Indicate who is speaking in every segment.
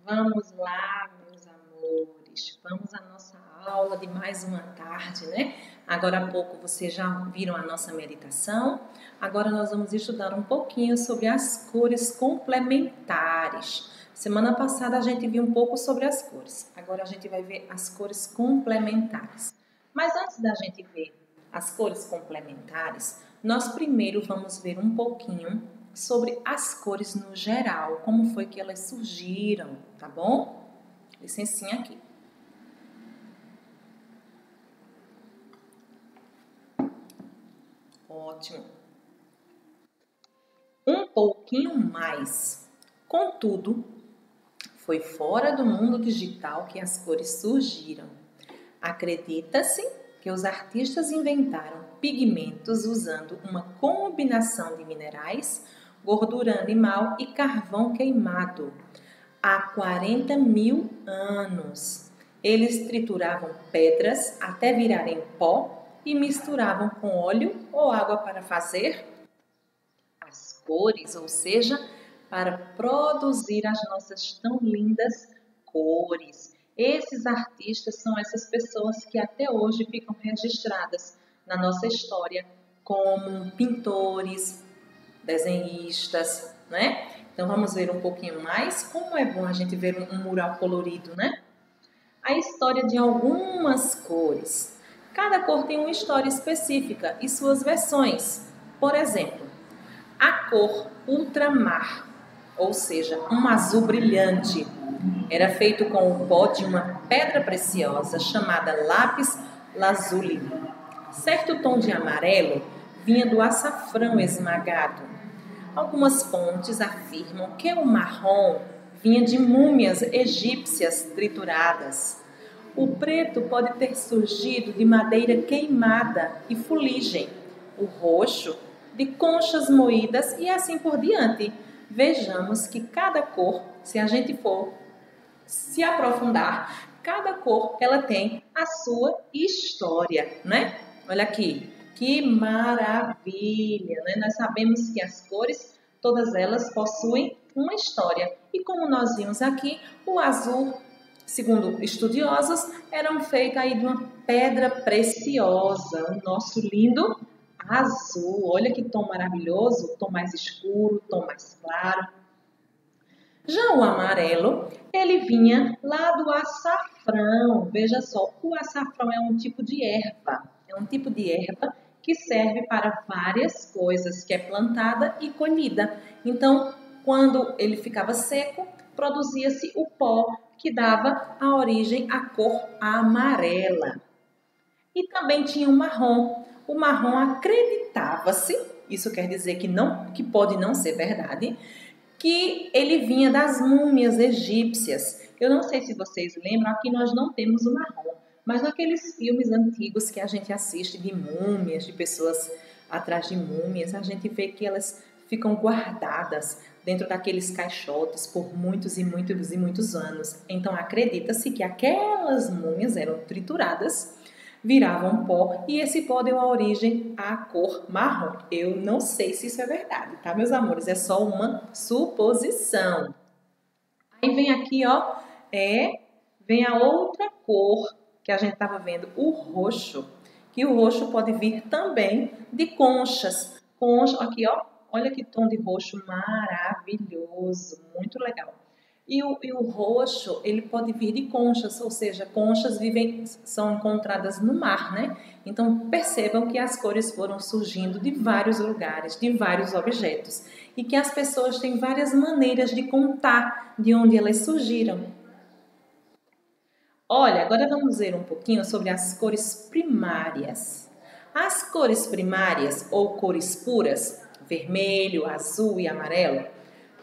Speaker 1: Vamos lá, meus amores, vamos à nossa aula de mais uma tarde, né? Agora há pouco vocês já viram a nossa meditação, agora nós vamos estudar um pouquinho sobre as cores complementares. Semana passada a gente viu um pouco sobre as cores, agora a gente vai ver as cores complementares. Mas antes da gente ver as cores complementares, nós primeiro vamos ver um pouquinho sobre as cores no geral, como foi que elas surgiram, tá bom? Licencinha aqui. Ótimo. Um pouquinho mais. Contudo, foi fora do mundo digital que as cores surgiram. Acredita-se que os artistas inventaram pigmentos usando uma combinação de minerais, gordura animal e carvão queimado. Há 40 mil anos. Eles trituravam pedras até virarem pó e misturavam com óleo ou água para fazer as cores, ou seja, para produzir as nossas tão lindas cores. Esses artistas são essas pessoas que até hoje ficam registradas na nossa história como pintores, desenhistas, né? Então vamos ver um pouquinho mais. Como é bom a gente ver um mural colorido, né? A história de algumas cores. Cada cor tem uma história específica e suas versões. Por exemplo, a cor ultramar, ou seja, um azul brilhante, era feito com o pó de uma pedra preciosa chamada lápis lazuli. Certo tom de amarelo vinha do açafrão esmagado. Algumas fontes afirmam que o marrom vinha de múmias egípcias trituradas. O preto pode ter surgido de madeira queimada e fuligem. O roxo de conchas moídas e assim por diante. Vejamos que cada cor, se a gente for se aprofundar, cada cor ela tem a sua história, né? Olha aqui, que maravilha, né? Nós sabemos que as cores, todas elas possuem uma história. E como nós vimos aqui, o azul, segundo estudiosos, eram feitos aí de uma pedra preciosa, o nosso lindo azul. Olha que tom maravilhoso, tom mais escuro, tom mais claro. Já o amarelo, ele vinha lá do açafrão. Veja só, o açafrão é um tipo de erva. É um tipo de erva que serve para várias coisas, que é plantada e colhida. Então, quando ele ficava seco, produzia-se o pó que dava a origem à cor amarela. E também tinha o marrom. O marrom acreditava-se, isso quer dizer que pode não ser verdade, que ele vinha das múmias egípcias. Eu não sei se vocês lembram, aqui nós não temos o marrom, mas naqueles filmes antigos que a gente assiste de múmias, de pessoas atrás de múmias, a gente vê que elas ficam guardadas dentro daqueles caixotes por muitos e muitos e muitos anos. Então acredita-se que aquelas múmias eram trituradas, viravam pó e esse pó deu a origem à cor marrom. Eu não sei se isso é verdade, tá, meus amores? É só uma suposição. Aí vem aqui, ó, vem a outra cor que a gente estava vendo, o roxo. Que o roxo pode vir também de conchas. Concha, aqui, ó, olha que tom de roxo maravilhoso, muito legal. E o roxo, ele pode vir de conchas, ou seja, conchas são encontradas no mar, né? Então, percebam que as cores foram surgindo de vários lugares, de vários objetos. E que as pessoas têm várias maneiras de contar de onde elas surgiram. Olha, agora vamos ver um pouquinho sobre as cores primárias. As cores primárias, ou cores puras, vermelho, azul e amarelo,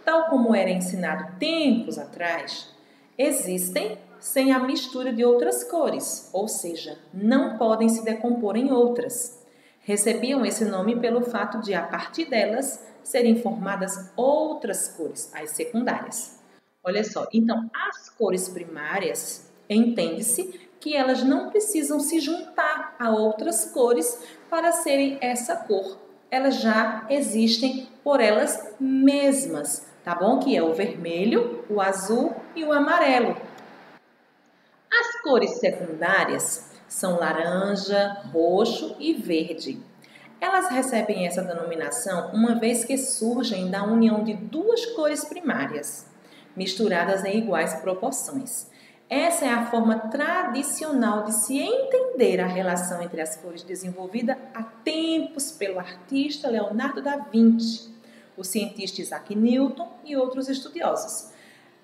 Speaker 1: tal como era ensinado tempos atrás, existem sem a mistura de outras cores, ou seja, não podem se decompor em outras. Recebiam esse nome pelo fato de, a partir delas, serem formadas outras cores, as secundárias. Olha só, então, as cores primárias, entende-se que elas não precisam se juntar a outras cores para serem essa cor. Elas já existem por elas mesmas, tá bom? Que é o vermelho, o azul e o amarelo. As cores secundárias são laranja, roxo e verde. Elas recebem essa denominação uma vez que surgem da união de duas cores primárias, misturadas em iguais proporções. Essa é a forma tradicional de se entender a relação entre as cores desenvolvida há tempos pelo artista Leonardo da Vinci, o cientista Isaac Newton e outros estudiosos.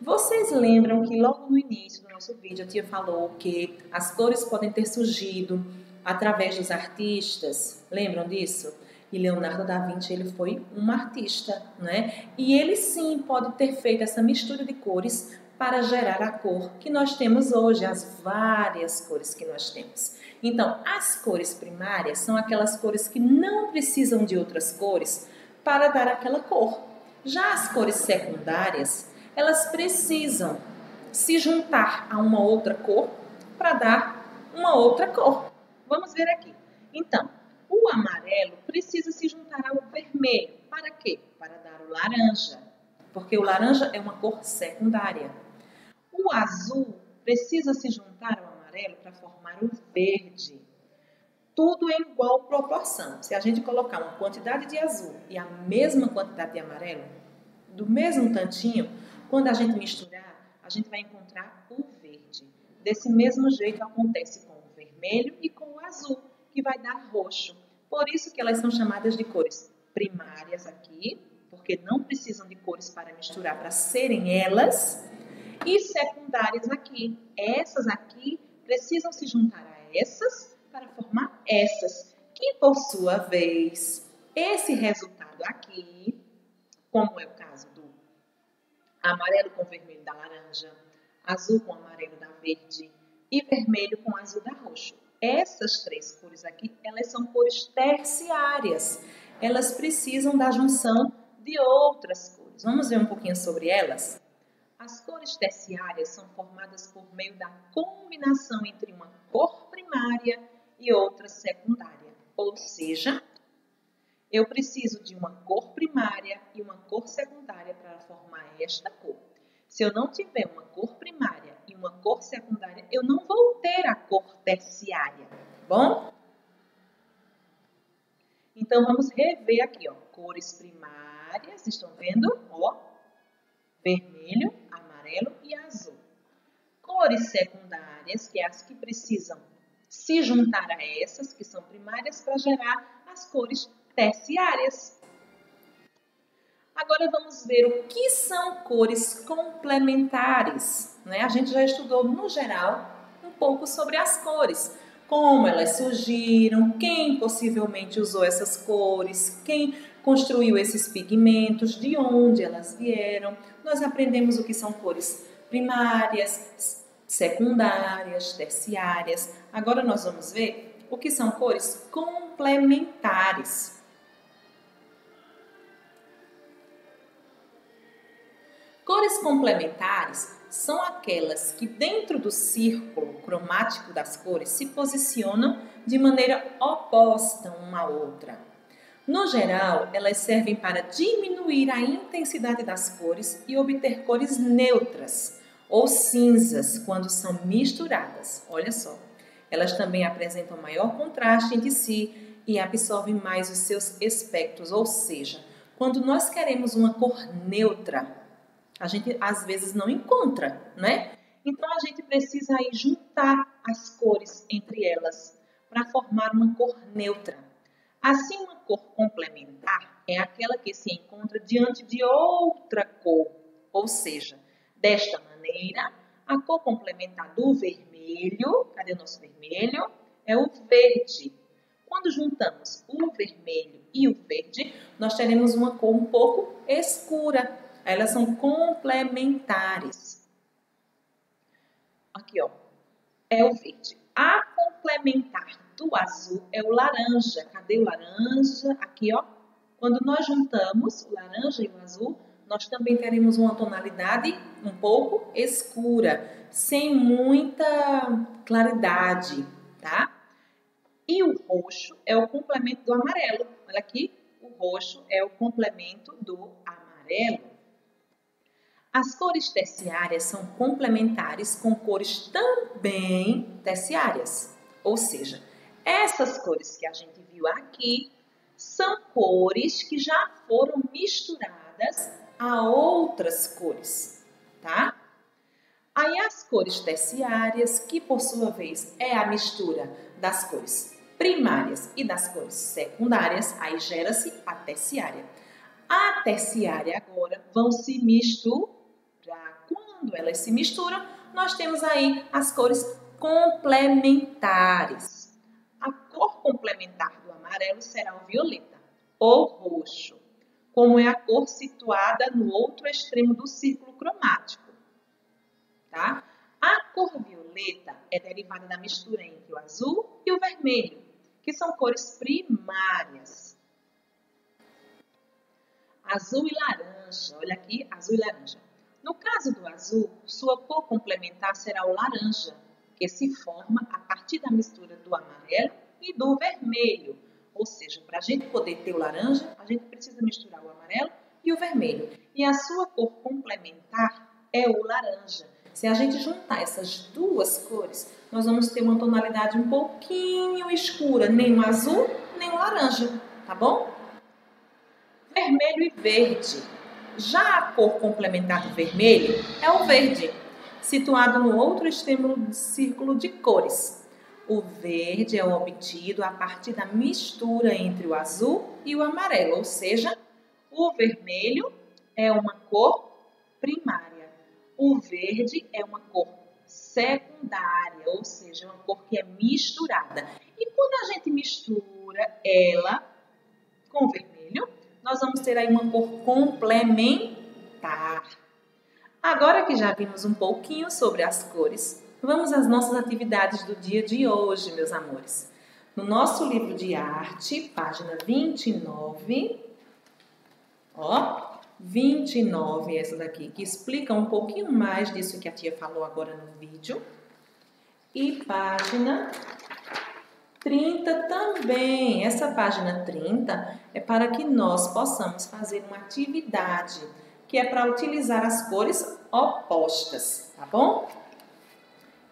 Speaker 1: Vocês lembram que logo no início do nosso vídeo a tia falou que as cores podem ter surgido através dos artistas? Lembram disso? E Leonardo da Vinci, ele foi um artista, né? E ele sim pode ter feito essa mistura de cores para gerar a cor que nós temos hoje, as várias cores que nós temos. Então, as cores primárias são aquelas cores que não precisam de outras cores para dar aquela cor. Já as cores secundárias, elas precisam se juntar a uma outra cor para dar uma outra cor. Vamos ver aqui. Então, o amarelo precisa se juntar ao vermelho. Para quê? Para dar o laranja, porque o laranja é uma cor secundária. O azul precisa se juntar ao amarelo para formar o verde. Tudo em igual proporção. Se a gente colocar uma quantidade de azul e a mesma quantidade de amarelo, do mesmo tantinho, quando a gente misturar, a gente vai encontrar o verde. Desse mesmo jeito acontece com o vermelho e com o azul, que vai dar roxo. Por isso que elas são chamadas de cores primárias aqui, porque não precisam de cores para misturar para serem elas, e secundárias aqui. Essas aqui precisam se juntar a essas para formar essas, que por sua vez, esse resultado aqui, como é o caso do amarelo com vermelho da laranja, azul com amarelo da verde e vermelho com azul da roxo. Essas três cores aqui, elas são cores terciárias. Elas precisam da junção de outras cores. Vamos ver um pouquinho sobre elas? As cores terciárias são formadas por meio da combinação entre uma cor primária e outra secundária. Ou seja, eu preciso de uma cor primária e uma cor secundária para formar esta cor. Se eu não tiver uma cor primária e uma cor secundária, eu não vou ter a cor terciária, bom? Então, vamos rever aqui, ó, cores primárias, estão vendo? Ó, vermelho, amarelo e azul. Cores secundárias, que é as que precisam se juntar a essas, que são primárias, para gerar as cores terciárias. Agora vamos ver o que são cores complementares, né? A gente já estudou, no geral, um pouco sobre as cores, como elas surgiram, quem possivelmente usou essas cores, quem construiu esses pigmentos, de onde elas vieram. Nós aprendemos o que são cores primárias, secundárias, terciárias. Agora nós vamos ver o que são cores complementares. Cores complementares são aquelas que dentro do círculo cromático das cores se posicionam de maneira oposta uma à outra. No geral, elas servem para diminuir a intensidade das cores e obter cores neutras ou cinzas quando são misturadas. Olha só, elas também apresentam maior contraste entre si e absorvem mais os seus espectros, ou seja, quando nós queremos uma cor neutra, a gente às vezes não encontra, né? Então a gente precisa aí juntar as cores entre elas para formar uma cor neutra. Assim, uma cor complementar é aquela que se encontra diante de outra cor, ou seja, desta maneira, a cor complementar do vermelho, cadê o nosso vermelho? É o verde. Quando juntamos o vermelho e o verde, nós teremos uma cor um pouco escura. Elas são complementares. Aqui, ó, é o verde. A complementar do azul é o laranja. Cadê o laranja? Aqui, ó. Quando nós juntamos o laranja e o azul, nós também teremos uma tonalidade um pouco escura, sem muita claridade, tá? E o roxo é o complemento do amarelo. Olha aqui, o roxo é o complemento do amarelo. As cores terciárias são complementares com cores também terciárias. Ou seja, essas cores que a gente viu aqui são cores que já foram misturadas a outras cores, tá? Aí as cores terciárias, que por sua vez é a mistura das cores primárias e das cores secundárias, aí gera-se a terciária. A terciária agora vão se misturar. Quando elas se misturam, nós temos aí as cores complementares. A cor complementar do amarelo será o violeta ou roxo, como é a cor situada no outro extremo do círculo cromático. Tá? A cor violeta é derivada da mistura entre o azul e o vermelho, que são cores primárias. Azul e laranja, olha aqui, azul e laranja. No caso do azul, sua cor complementar será o laranja, que se forma a partir da mistura do amarelo e do vermelho. Ou seja, para a gente poder ter o laranja, a gente precisa misturar o amarelo e o vermelho. E a sua cor complementar é o laranja. Se a gente juntar essas duas cores, nós vamos ter uma tonalidade um pouquinho escura, nem o azul, nem o laranja, tá bom? Vermelho e verde. Já a cor complementar do vermelho é o verde, situado no outro extremo do círculo de cores. O verde é obtido a partir da mistura entre o azul e o amarelo, ou seja, o vermelho é uma cor primária. O verde é uma cor secundária, ou seja, uma cor que é misturada. E quando a gente mistura ela com o vermelho, nós vamos ter aí uma cor complementar. Agora que já vimos um pouquinho sobre as cores, vamos às nossas atividades do dia de hoje, meus amores. No nosso livro de arte, página 29, 29, essa daqui, que explica um pouquinho mais disso que a tia falou agora no vídeo. E página 30 também. Essa página 30 é para que nós possamos fazer uma atividade, que é para utilizar as cores opostas, tá bom?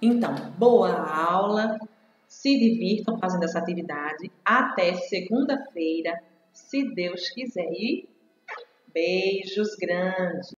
Speaker 1: Então, boa aula, se divirtam fazendo essa atividade. Até segunda-feira, se Deus quiser. E beijos grandes!